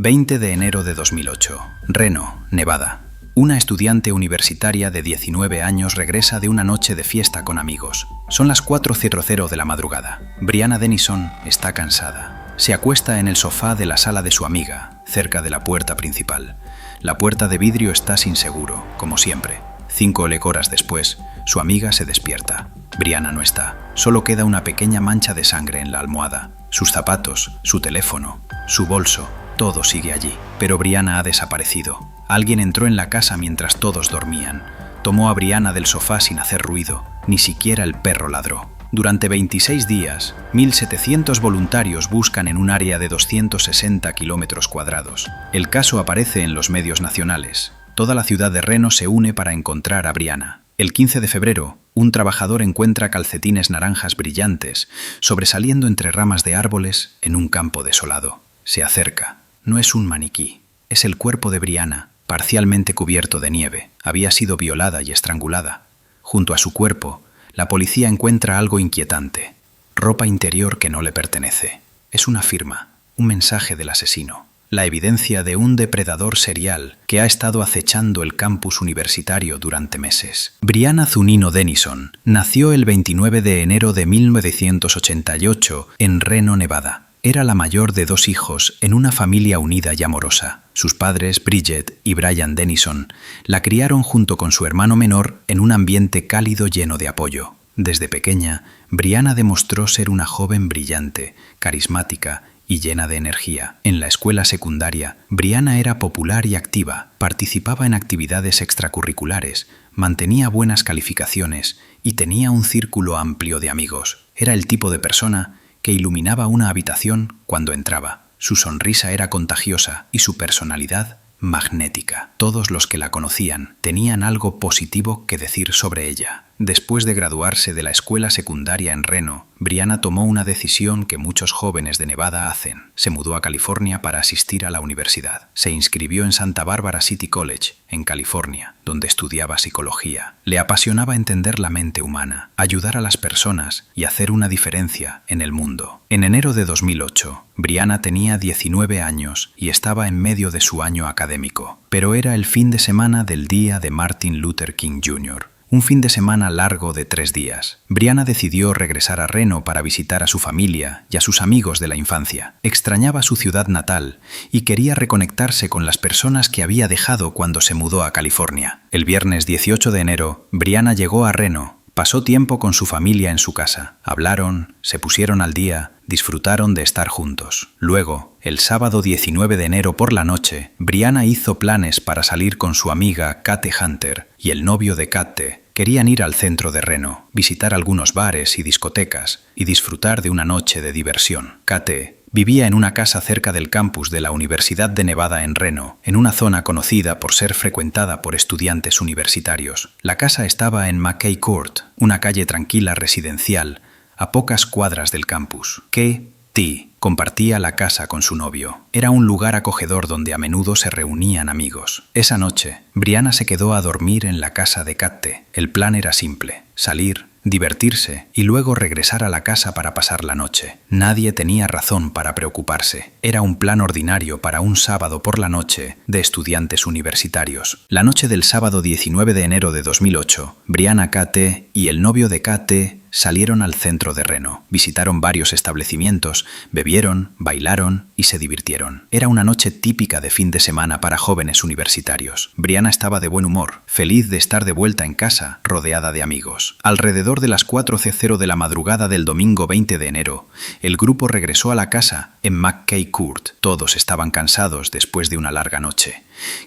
20 de enero de 2008. Reno, Nevada. Una estudiante universitaria de 19 años regresa de una noche de fiesta con amigos. Son las 4:00 de la madrugada. Brianna Denison está cansada. Se acuesta en el sofá de la sala de su amiga, cerca de la puerta principal. La puerta de vidrio está sin seguro, como siempre. 5 horas después, su amiga se despierta. Brianna no está. Solo queda una pequeña mancha de sangre en la almohada. Sus zapatos, su teléfono, su bolso, todo sigue allí. Pero Brianna ha desaparecido. Alguien entró en la casa mientras todos dormían. Tomó a Brianna del sofá sin hacer ruido. Ni siquiera el perro ladró. Durante 26 días, 1.700 voluntarios buscan en un área de 260 kilómetros cuadrados. El caso aparece en los medios nacionales. Toda la ciudad de Reno se une para encontrar a Brianna. El 15 de febrero, un trabajador encuentra calcetines naranjas brillantes sobresaliendo entre ramas de árboles en un campo desolado. Se acerca. No es un maniquí. Es el cuerpo de Brianna, parcialmente cubierto de nieve. Había sido violada y estrangulada. Junto a su cuerpo, la policía encuentra algo inquietante. Ropa interior que no le pertenece. Es una firma, un mensaje del asesino. La evidencia de un depredador serial que ha estado acechando el campus universitario durante meses. Brianna Zunino Denison nació el 29 de enero de 1988 en Reno, Nevada. Era la mayor de 2 hijos en una familia unida y amorosa. Sus padres, Bridget y Brian Denison, la criaron junto con su hermano menor en un ambiente cálido lleno de apoyo. Desde pequeña, Brianna demostró ser una joven brillante, carismática y llena de energía. En la escuela secundaria, Brianna era popular y activa, participaba en actividades extracurriculares, mantenía buenas calificaciones y tenía un círculo amplio de amigos. Era el tipo de persona que iluminaba una habitación cuando entraba. Su sonrisa era contagiosa y su personalidad magnética. Todos los que la conocían tenían algo positivo que decir sobre ella. Después de graduarse de la escuela secundaria en Reno, Brianna tomó una decisión que muchos jóvenes de Nevada hacen. Se mudó a California para asistir a la universidad. Se inscribió en Santa Barbara City College, en California, donde estudiaba psicología. Le apasionaba entender la mente humana, ayudar a las personas y hacer una diferencia en el mundo. En enero de 2008, Brianna tenía 19 años y estaba en medio de su año académico. Pero era el fin de semana del día de Martin Luther King Jr., un fin de semana largo de 3 días. Brianna decidió regresar a Reno para visitar a su familia y a sus amigos de la infancia. Extrañaba su ciudad natal y quería reconectarse con las personas que había dejado cuando se mudó a California. El viernes 18 de enero, Brianna llegó a Reno. Pasó tiempo con su familia en su casa. Hablaron, se pusieron al día, disfrutaron de estar juntos. Luego, el sábado 19 de enero por la noche, Brianna hizo planes para salir con su amiga Kate Hunter y el novio de Kate. Querían ir al centro de Reno, visitar algunos bares y discotecas y disfrutar de una noche de diversión. Kate vivía en una casa cerca del campus de la Universidad de Nevada en Reno, en una zona conocida por ser frecuentada por estudiantes universitarios. La casa estaba en McKay Court, una calle tranquila residencial, a pocas cuadras del campus. Kate compartía la casa con su novio. Era un lugar acogedor donde a menudo se reunían amigos. Esa noche, Brianna se quedó a dormir en la casa de Kate. El plan era simple: salir, divertirse y luego regresar a la casa para pasar la noche. Nadie tenía razón para preocuparse. Era un plan ordinario para un sábado por la noche de estudiantes universitarios. La noche del sábado 19 de enero de 2008, Brianna, Kate y el novio de Kate salieron al centro de Reno. Visitaron varios establecimientos, bebieron, bailaron y se divirtieron. Era una noche típica de fin de semana para jóvenes universitarios. Brianna estaba de buen humor, feliz de estar de vuelta en casa, rodeada de amigos. Alrededor de las 4:00 de la madrugada del domingo 20 de enero, el grupo regresó a la casa en McKay Court. Todos estaban cansados después de una larga noche.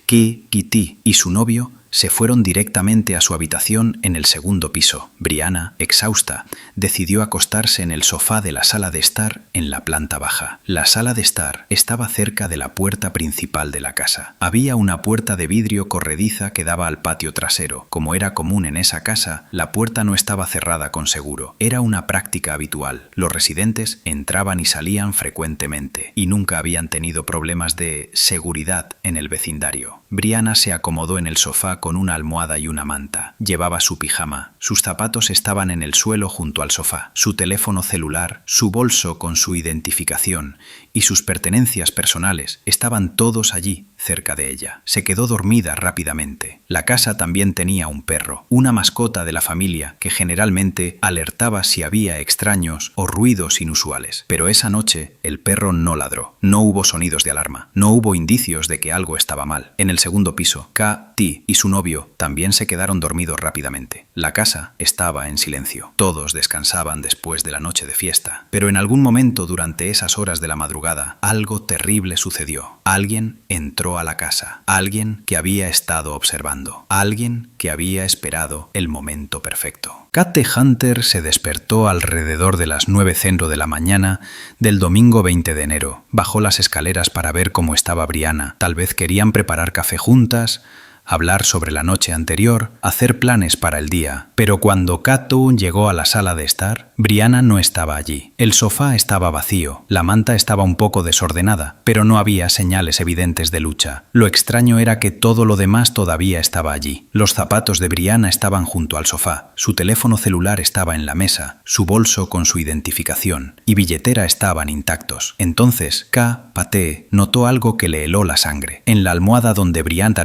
Kitty y su novio se fueron directamente a su habitación en el segundo piso. Brianna, exhausta, decidió acostarse en el sofá de la sala de estar en la planta baja. La sala de estar estaba cerca de la puerta principal de la casa. Había una puerta de vidrio corrediza que daba al patio trasero. Como era común en esa casa, la puerta no estaba cerrada con seguro. Era una práctica habitual. Los residentes entraban y salían frecuentemente y nunca habían tenido problemas de seguridad en el vecindario. vecindario. Brianna se acomodó en el sofá con una almohada y una manta. Llevaba su pijama. Sus zapatos estaban en el suelo junto al sofá. Su teléfono celular, su bolso con su identificación y sus pertenencias personales estaban todos allí, cerca de ella. Se quedó dormida rápidamente. La casa también tenía un perro, una mascota de la familia que generalmente alertaba si había extraños o ruidos inusuales. Pero esa noche el perro no ladró. No hubo sonidos de alarma. No hubo indicios de que algo estaba mal. En el segundo piso, K.T. y su novio también se quedaron dormidos rápidamente. La casa estaba en silencio. Todos descansaban después de la noche de fiesta. Pero en algún momento durante esas horas de la madrugada, algo terrible sucedió. Alguien entró a la casa. Alguien que había estado observando. Alguien que había esperado el momento perfecto. Kate Hunter se despertó alrededor de las 9:00 de la mañana del domingo 20 de enero. Bajó las escaleras para ver cómo estaba Brianna. Tal vez querían preparar café juntas, hablar sobre la noche anterior, hacer planes para el día. Pero cuando Katu llegó a la sala de estar, Brianna no estaba allí. El sofá estaba vacío, la manta estaba un poco desordenada, pero no había señales evidentes de lucha. Lo extraño era que todo lo demás todavía estaba allí. Los zapatos de Brianna estaban junto al sofá, su teléfono celular estaba en la mesa, su bolso con su identificación y billetera estaban intactos. Entonces, K.P. notó algo que le heló la sangre. En la almohada donde Brianna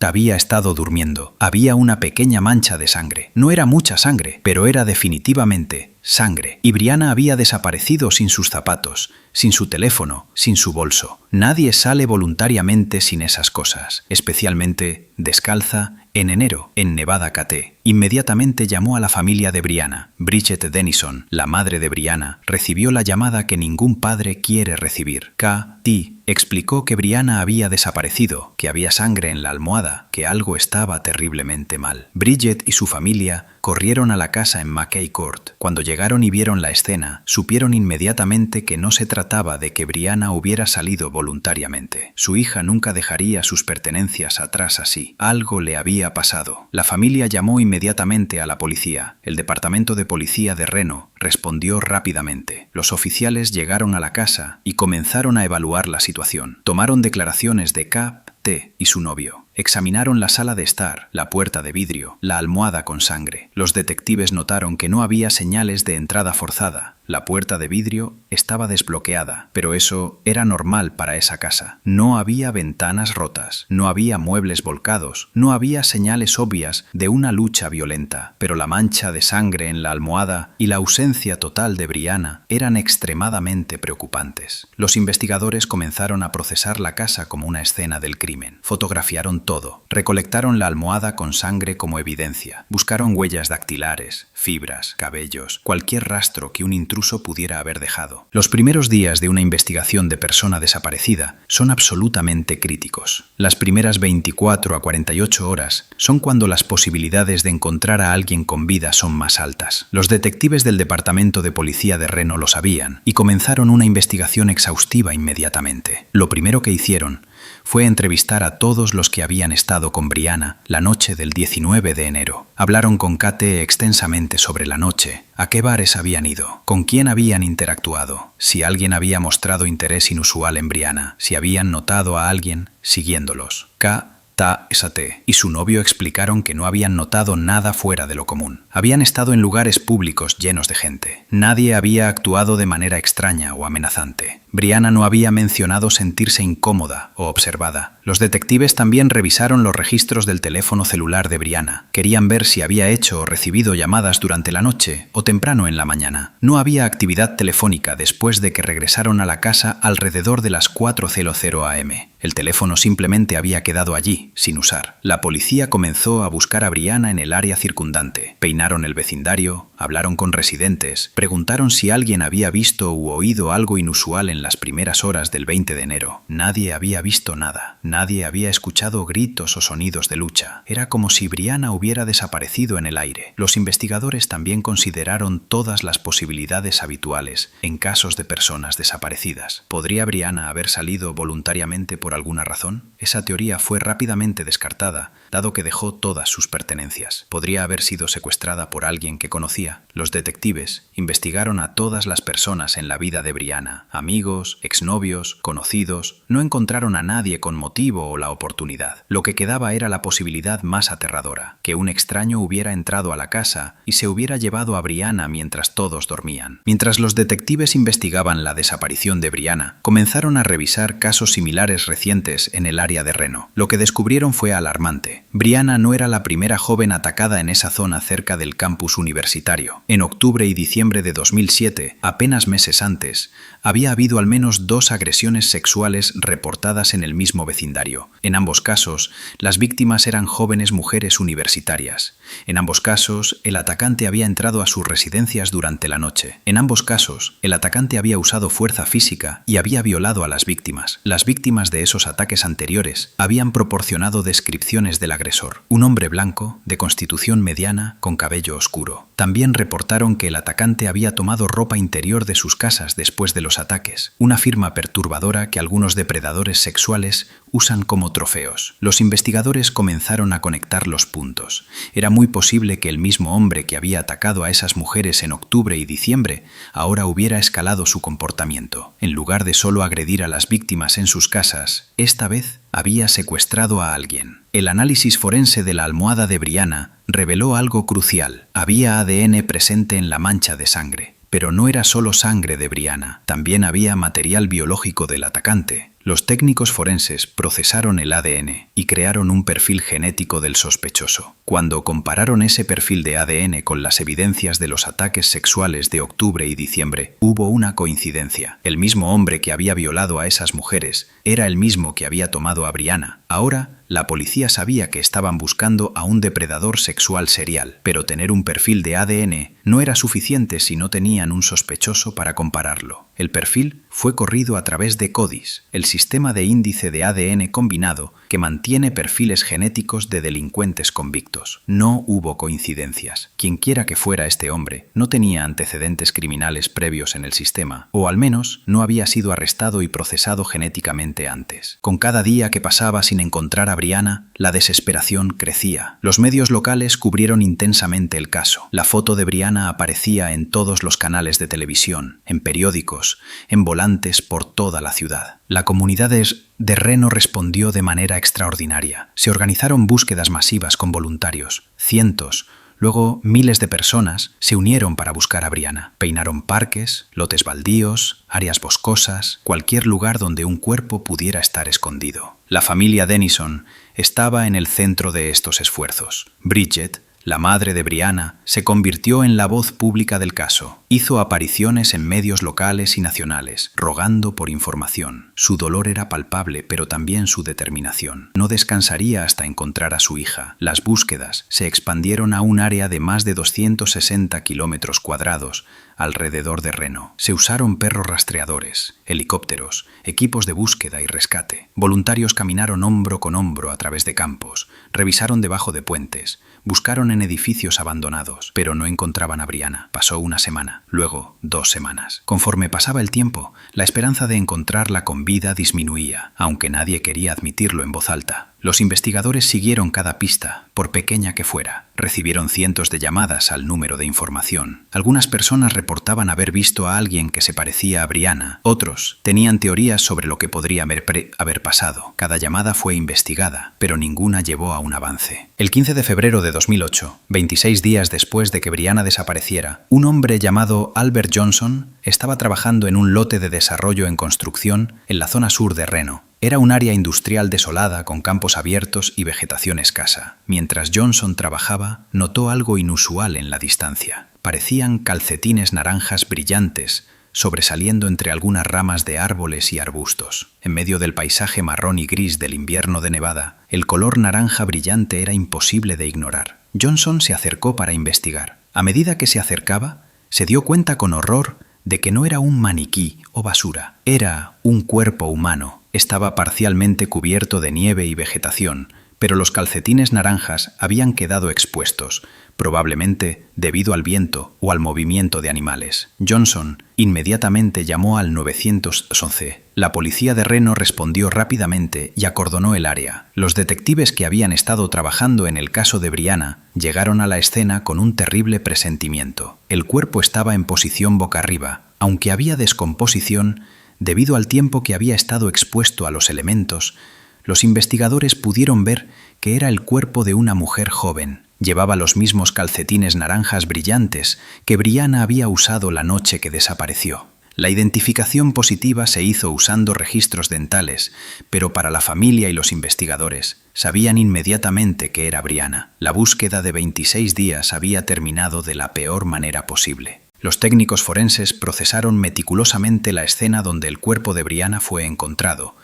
había estado durmiendo, había una pequeña mancha de sangre. No era mucha sangre, pero era definitivamente sangre. Y Brianna había desaparecido sin sus zapatos, sin su teléfono, sin su bolso. Nadie sale voluntariamente sin esas cosas, especialmente descalza en enero, en Nevada KT. Inmediatamente llamó a la familia de Brianna. Bridget Dennison, la madre de Brianna, recibió la llamada que ningún padre quiere recibir. K.T. explicó que Brianna había desaparecido, que había sangre en la almohada, que algo estaba terriblemente mal. Bridget y su familia corrieron a la casa en McKay Court. Cuando llegaron y vieron la escena, supieron inmediatamente que no se trataba de que Brianna hubiera salido voluntariamente. Su hija nunca dejaría sus pertenencias atrás así. Algo le había pasado. La familia llamó inmediatamente a la policía. El departamento de policía de Reno respondió rápidamente. Los oficiales llegaron a la casa y comenzaron a evaluar la situación. Tomaron declaraciones de K.T. y su novio. Examinaron la sala de estar, la puerta de vidrio, la almohada con sangre. Los detectives notaron que no había señales de entrada forzada. La puerta de vidrio estaba desbloqueada, pero eso era normal para esa casa. No había ventanas rotas, no había muebles volcados, no había señales obvias de una lucha violenta, pero la mancha de sangre en la almohada y la ausencia total de Brianna eran extremadamente preocupantes. Los investigadores comenzaron a procesar la casa como una escena del crimen. Fotografiaron todo. Recolectaron la almohada con sangre como evidencia. Buscaron huellas dactilares, fibras, cabellos, cualquier rastro que un intruso pudiera haber dejado. Los primeros días de una investigación de persona desaparecida son absolutamente críticos. Las primeras 24 a 48 horas son cuando las posibilidades de encontrar a alguien con vida son más altas. Los detectives del Departamento de Policía de Reno lo sabían y comenzaron una investigación exhaustiva inmediatamente. Lo primero que hicieron fue entrevistar a todos los que habían estado con Brianna la noche del 19 de enero. Hablaron con Kate extensamente sobre la noche, a qué bares habían ido, con quién habían interactuado, si alguien había mostrado interés inusual en Brianna, si habían notado a alguien siguiéndolos. K.T. y su novio explicaron que no habían notado nada fuera de lo común. Habían estado en lugares públicos llenos de gente. Nadie había actuado de manera extraña o amenazante. Brianna no había mencionado sentirse incómoda o observada. Los detectives también revisaron los registros del teléfono celular de Brianna. Querían ver si había hecho o recibido llamadas durante la noche o temprano en la mañana. No había actividad telefónica después de que regresaron a la casa alrededor de las 4:00 am. El teléfono simplemente había quedado allí, sin usar. La policía comenzó a buscar a Brianna en el área circundante. Peinaron el vecindario, hablaron con residentes, preguntaron si alguien había visto u oído algo inusual en las primeras horas del 20 de enero. Nadie había visto nada. Nadie había escuchado gritos o sonidos de lucha. Era como si Brianna hubiera desaparecido en el aire. Los investigadores también consideraron todas las posibilidades habituales en casos de personas desaparecidas. ¿Podría Brianna haber salido voluntariamente por por alguna razón? Esa teoría fue rápidamente descartada, dado que dejó todas sus pertenencias. Podría haber sido secuestrada por alguien que conocía. Los detectives investigaron a todas las personas en la vida de Brianna, amigos, exnovios, conocidos. No encontraron a nadie con motivo o la oportunidad. Lo que quedaba era la posibilidad más aterradora, que un extraño hubiera entrado a la casa y se hubiera llevado a Brianna mientras todos dormían. Mientras los detectives investigaban la desaparición de Brianna, comenzaron a revisar casos similares recientes en el área de Reno. Lo que descubrieron fue alarmante. Brianna no era la primera joven atacada en esa zona cerca del campus universitario. En octubre y diciembre de 2007, apenas meses antes, había habido al menos 2 agresiones sexuales reportadas en el mismo vecindario. En ambos casos, las víctimas eran jóvenes mujeres universitarias. En ambos casos, el atacante había entrado a sus residencias durante la noche. En ambos casos, el atacante había usado fuerza física y había violado a las víctimas. Las víctimas de esos ataques anteriores habían proporcionado descripciones del agresor. Un hombre blanco, de constitución mediana, con cabello oscuro. También reportaron que el atacante había tomado ropa interior de sus casas después de los ataques, una firma perturbadora que algunos depredadores sexuales usan como trofeos. Los investigadores comenzaron a conectar los puntos. Era muy posible que el mismo hombre que había atacado a esas mujeres en octubre y diciembre ahora hubiera escalado su comportamiento. En lugar de solo agredir a las víctimas en sus casas, esta vez había secuestrado a alguien. El análisis forense de la almohada de Brianna reveló algo crucial. Había ADN presente en la mancha de sangre. Pero no era solo sangre de Brianna, también había material biológico del atacante. Los técnicos forenses procesaron el ADN y crearon un perfil genético del sospechoso. Cuando compararon ese perfil de ADN con las evidencias de los ataques sexuales de octubre y diciembre, hubo una coincidencia. El mismo hombre que había violado a esas mujeres era el mismo que había tomado a Brianna. Ahora, la policía sabía que estaban buscando a un depredador sexual serial, pero tener un perfil de ADN no era suficiente si no tenían un sospechoso para compararlo. El perfil fue corrido a través de CODIS, el sistema de índice de ADN combinado que mantiene perfiles genéticos de delincuentes convictos. No hubo coincidencias. Quienquiera que fuera este hombre no tenía antecedentes criminales previos en el sistema, o al menos no había sido arrestado y procesado genéticamente antes. Con cada día que pasaba sin encontrar a Brianna, la desesperación crecía. Los medios locales cubrieron intensamente el caso. La foto de Brianna aparecía en todos los canales de televisión, en periódicos, en volantes por toda la ciudad. La comunidad de Reno respondió de manera extraordinaria. Se organizaron búsquedas masivas con voluntarios, cientos. Luego, miles de personas se unieron para buscar a Brianna. Peinaron parques, lotes baldíos, áreas boscosas, cualquier lugar donde un cuerpo pudiera estar escondido. La familia Dennison estaba en el centro de estos esfuerzos. Bridget, la madre de Brianna, se convirtió en la voz pública del caso. Hizo apariciones en medios locales y nacionales, rogando por información. Su dolor era palpable, pero también su determinación. No descansaría hasta encontrar a su hija. Las búsquedas se expandieron a un área de más de 260 kilómetros cuadrados alrededor de Reno. Se usaron perros rastreadores, helicópteros, equipos de búsqueda y rescate. Voluntarios caminaron hombro con hombro a través de campos, revisaron debajo de puentes, buscaron en edificios abandonados, pero no encontraban a Brianna. Pasó una semana, luego 2 semanas. Conforme pasaba el tiempo, la esperanza de encontrarla con vida disminuía, aunque nadie quería admitirlo en voz alta. Los investigadores siguieron cada pista, por pequeña que fuera. Recibieron cientos de llamadas al número de información. Algunas personas reportaban haber visto a alguien que se parecía a Brianna. Otros tenían teorías sobre lo que podría haber pasado. Cada llamada fue investigada, pero ninguna llevó a un avance. El 15 de febrero de 2008, 26 días después de que Brianna desapareciera, un hombre llamado Albert Johnson estaba trabajando en un lote de desarrollo en construcción en la zona sur de Reno. Era un área industrial desolada con campos abiertos y vegetación escasa. Mientras Johnson trabajaba, notó algo inusual en la distancia. Parecían calcetines naranjas brillantes, sobresaliendo entre algunas ramas de árboles y arbustos. En medio del paisaje marrón y gris del invierno de Nevada, el color naranja brillante era imposible de ignorar. Johnson se acercó para investigar. A medida que se acercaba, se dio cuenta con horror de que no era un maniquí o basura. Era un cuerpo humano. Estaba parcialmente cubierto de nieve y vegetación, pero los calcetines naranjas habían quedado expuestos, probablemente debido al viento o al movimiento de animales. Johnson inmediatamente llamó al 911. La policía de Reno respondió rápidamente y acordonó el área. Los detectives que habían estado trabajando en el caso de Brianna llegaron a la escena con un terrible presentimiento. El cuerpo estaba en posición boca arriba, aunque había descomposición debido al tiempo que había estado expuesto a los elementos. Los investigadores pudieron ver que era el cuerpo de una mujer joven. Llevaba los mismos calcetines naranjas brillantes que Brianna había usado la noche que desapareció. La identificación positiva se hizo usando registros dentales, pero para la familia y los investigadores sabían inmediatamente que era Brianna. La búsqueda de 26 días había terminado de la peor manera posible. Los técnicos forenses procesaron meticulosamente la escena donde el cuerpo de Brianna fue encontrado.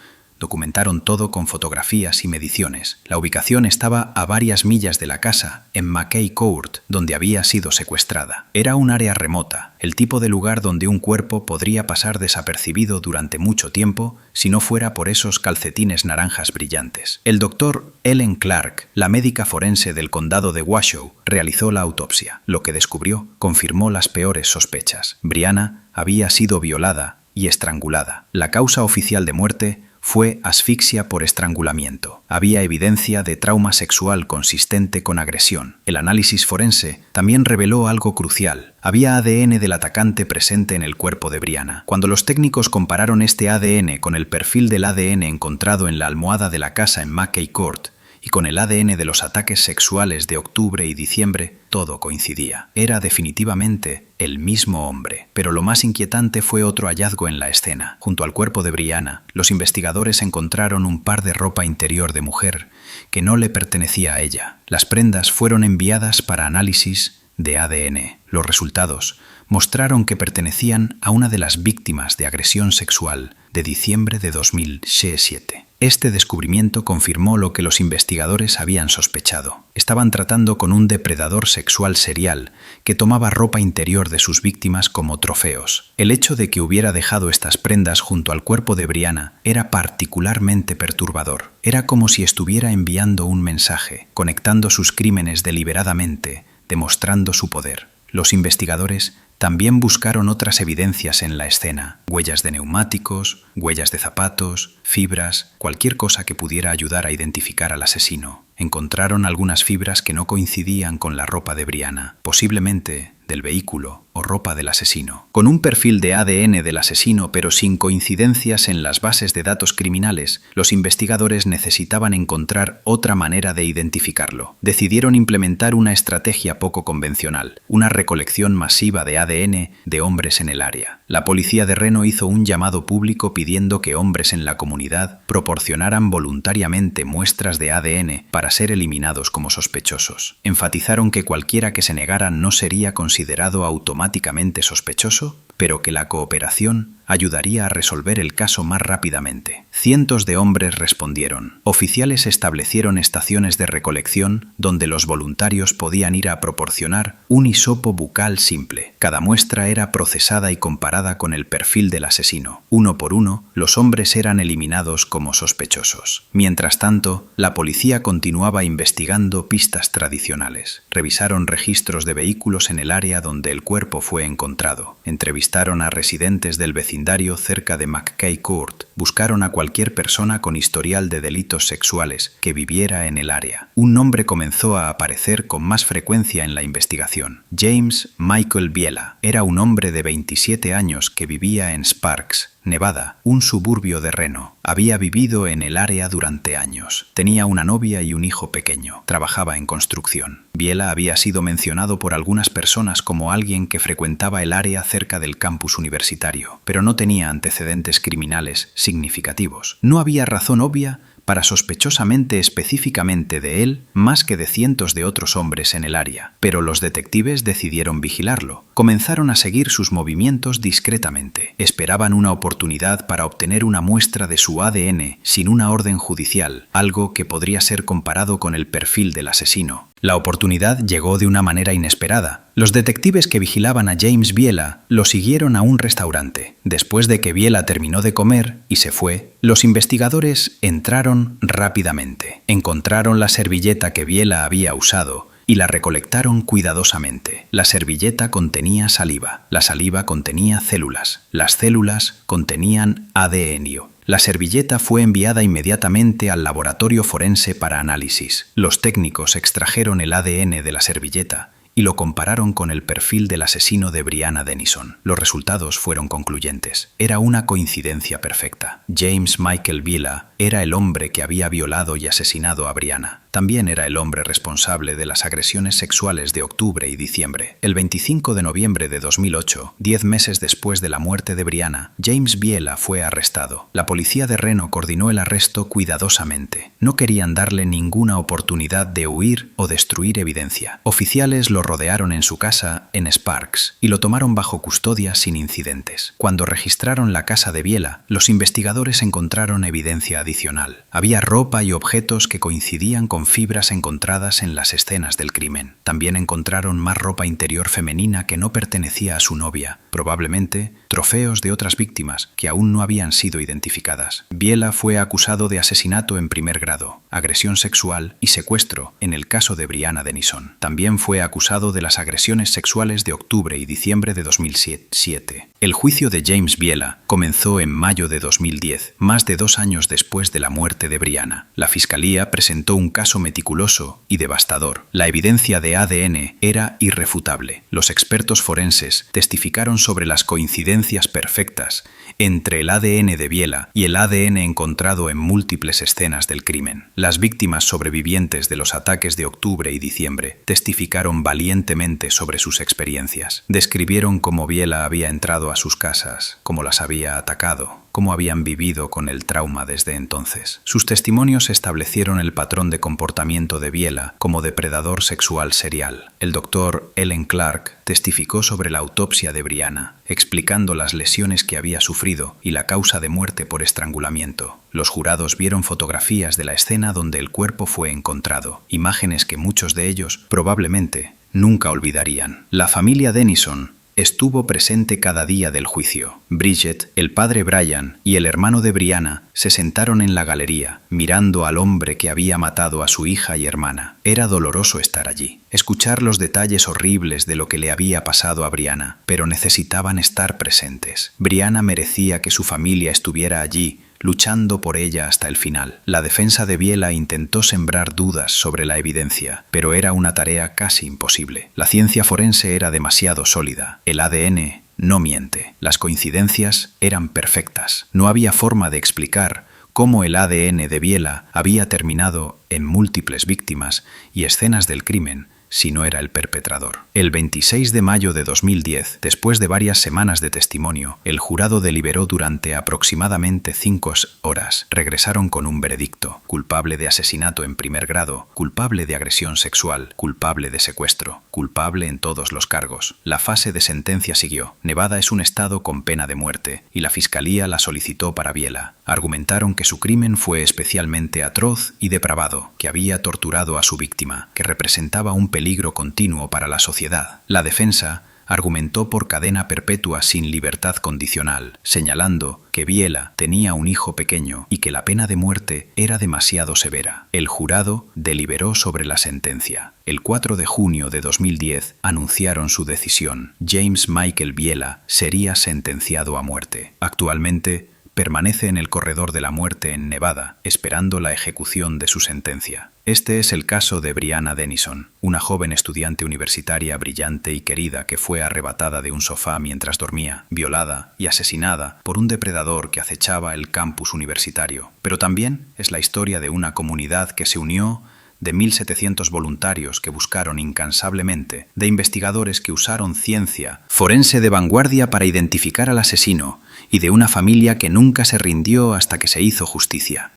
Documentaron todo con fotografías y mediciones. La ubicación estaba a varias millas de la casa, en McKay Court, donde había sido secuestrada. Era un área remota, el tipo de lugar donde un cuerpo podría pasar desapercibido durante mucho tiempo si no fuera por esos calcetines naranjas brillantes. El doctor Ellen Clark, la médica forense del condado de Washoe, realizó la autopsia. Lo que descubrió confirmó las peores sospechas. Brianna había sido violada y estrangulada. La causa oficial de muerte fue asfixia por estrangulamiento. Había evidencia de trauma sexual consistente con agresión. El análisis forense también reveló algo crucial. Había ADN del atacante presente en el cuerpo de Brianna. Cuando los técnicos compararon este ADN con el perfil del ADN encontrado en la almohada de la casa en McKay Court y con el ADN de los ataques sexuales de octubre y diciembre, todo coincidía. Era definitivamente el mismo hombre. Pero lo más inquietante fue otro hallazgo en la escena. Junto al cuerpo de Brianna, los investigadores encontraron un par de ropa interior de mujer que no le pertenecía a ella. Las prendas fueron enviadas para análisis de ADN. Los resultados mostraron que pertenecían a una de las víctimas de agresión sexual de diciembre de 2007. Este descubrimiento confirmó lo que los investigadores habían sospechado. Estaban tratando con un depredador sexual serial que tomaba ropa interior de sus víctimas como trofeos. El hecho de que hubiera dejado estas prendas junto al cuerpo de Brianna era particularmente perturbador. Era como si estuviera enviando un mensaje, conectando sus crímenes deliberadamente, demostrando su poder. Los investigadores también buscaron otras evidencias en la escena: huellas de neumáticos, huellas de zapatos, fibras, cualquier cosa que pudiera ayudar a identificar al asesino. Encontraron algunas fibras que no coincidían con la ropa de Brianna, posiblemente del vehículo o ropa del asesino. Con un perfil de ADN del asesino pero sin coincidencias en las bases de datos criminales, los investigadores necesitaban encontrar otra manera de identificarlo. Decidieron implementar una estrategia poco convencional, una recolección masiva de ADN de hombres en el área. La policía de Reno hizo un llamado público pidiendo que hombres en la comunidad proporcionaran voluntariamente muestras de ADN para ser eliminados como sospechosos. Enfatizaron que cualquiera que se negara no sería considerado automáticamente sospechoso, pero que la cooperación ayudaría a resolver el caso más rápidamente. Cientos de hombres respondieron. Oficiales establecieron estaciones de recolección donde los voluntarios podían ir a proporcionar un hisopo bucal simple. Cada muestra era procesada y comparada con el perfil del asesino. Uno por uno, los hombres eran eliminados como sospechosos. Mientras tanto, la policía continuaba investigando pistas tradicionales. Revisaron registros de vehículos en el área donde el cuerpo fue encontrado. Entrevistaron a residentes del vecindario cerca de McKay Court. Buscaron a cualquier persona con historial de delitos sexuales que viviera en el área. Un nombre comenzó a aparecer con más frecuencia en la investigación: James Michael Biela. Era un hombre de 27 años que vivía en Sparks, Nevada, un suburbio de Reno. Había vivido en el área durante años. Tenía una novia y un hijo pequeño. Trabajaba en construcción. Biela había sido mencionado por algunas personas como alguien que frecuentaba el área cerca del campus universitario, pero no tenía antecedentes criminales significativos. No había razón obvia para sospechosamente específicamente de él más que de cientos de otros hombres en el área, pero los detectives decidieron vigilarlo. Comenzaron a seguir sus movimientos discretamente. Esperaban una oportunidad para obtener una muestra de su ADN sin una orden judicial, algo que podría ser comparado con el perfil del asesino. La oportunidad llegó de una manera inesperada. Los detectives que vigilaban a James Biela lo siguieron a un restaurante. Después de que Biela terminó de comer y se fue, los investigadores entraron rápidamente. Encontraron la servilleta que Biela había usado y la recolectaron cuidadosamente. La servilleta contenía saliva. La saliva contenía células. Las células contenían ADN. La servilleta fue enviada inmediatamente al laboratorio forense para análisis. Los técnicos extrajeron el ADN de la servilleta y lo compararon con el perfil del asesino de Brianna Denison. Los resultados fueron concluyentes. Era una coincidencia perfecta. James Michael Biela era el hombre que había violado y asesinado a Brianna. También era el hombre responsable de las agresiones sexuales de octubre y diciembre. El 25 de noviembre de 2008, 10 meses después de la muerte de Brianna, James Biela fue arrestado. La policía de Reno coordinó el arresto cuidadosamente. No querían darle ninguna oportunidad de huir o destruir evidencia. Oficiales lo rodearon en su casa en Sparks y lo tomaron bajo custodia sin incidentes. Cuando registraron la casa de Biela, los investigadores encontraron evidencia adicional. Había ropa y objetos que coincidían con fibras encontradas en las escenas del crimen. También encontraron más ropa interior femenina que no pertenecía a su novia, probablemente trofeos de otras víctimas que aún no habían sido identificadas. Biela fue acusado de asesinato en primer grado, agresión sexual y secuestro en el caso de Brianna Denison. También fue acusado de las agresiones sexuales de octubre y diciembre de 2007. El juicio de James Biela comenzó en mayo de 2010, más de 2 años después de la muerte de Brianna. La fiscalía presentó un caso meticuloso y devastador. La evidencia de ADN era irrefutable. Los expertos forenses testificaron sobre las coincidencias perfectas entre el ADN de Biela y el ADN encontrado en múltiples escenas del crimen. Las víctimas sobrevivientes de los ataques de octubre y diciembre testificaron valientemente sobre sus experiencias. Describieron cómo Biela había entrado a sus casas, cómo las había atacado, cómo habían vivido con el trauma desde entonces. Sus testimonios establecieron el patrón de comportamiento de Biela como depredador sexual serial. El doctor Ellen Clark testificó sobre la autopsia de Brianna, explicando las lesiones que había sufrido y la causa de muerte por estrangulamiento. Los jurados vieron fotografías de la escena donde el cuerpo fue encontrado, imágenes que muchos de ellos probablemente nunca olvidarían. La familia Denison estuvo presente cada día del juicio. Bridget, el padre Brian y el hermano de Brianna se sentaron en la galería, mirando al hombre que había matado a su hija y hermana. Era doloroso estar allí, escuchar los detalles horribles de lo que le había pasado a Brianna, pero necesitaban estar presentes. Brianna merecía que su familia estuviera allí, luchando por ella hasta el final. La defensa de Biela intentó sembrar dudas sobre la evidencia, pero era una tarea casi imposible. La ciencia forense era demasiado sólida. El ADN no miente. Las coincidencias eran perfectas. No había forma de explicar cómo el ADN de Biela había terminado en múltiples víctimas y escenas del crimen si no era el perpetrador. El 26 de mayo de 2010, después de varias semanas de testimonio, el jurado deliberó durante aproximadamente 5 horas. Regresaron con un veredicto: culpable de asesinato en primer grado, culpable de agresión sexual, culpable de secuestro, culpable en todos los cargos. La fase de sentencia siguió. Nevada es un estado con pena de muerte y la fiscalía la solicitó para Biela. Argumentaron que su crimen fue especialmente atroz y depravado, que había torturado a su víctima, que representaba un peligro continuo para la sociedad. La defensa argumentó por cadena perpetua sin libertad condicional, señalando que Biela tenía un hijo pequeño y que la pena de muerte era demasiado severa. El jurado deliberó sobre la sentencia. El 4 de junio de 2010 anunciaron su decisión. James Michael Biela sería sentenciado a muerte. Actualmente permanece en el corredor de la muerte en Nevada, esperando la ejecución de su sentencia. Este es el caso de Brianna Denison, una joven estudiante universitaria brillante y querida que fue arrebatada de un sofá mientras dormía, violada y asesinada por un depredador que acechaba el campus universitario. Pero también es la historia de una comunidad que se unió, de 1.700 voluntarios que buscaron incansablemente, de investigadores que usaron ciencia forense de vanguardia para identificar al asesino, y de una familia que nunca se rindió hasta que se hizo justicia.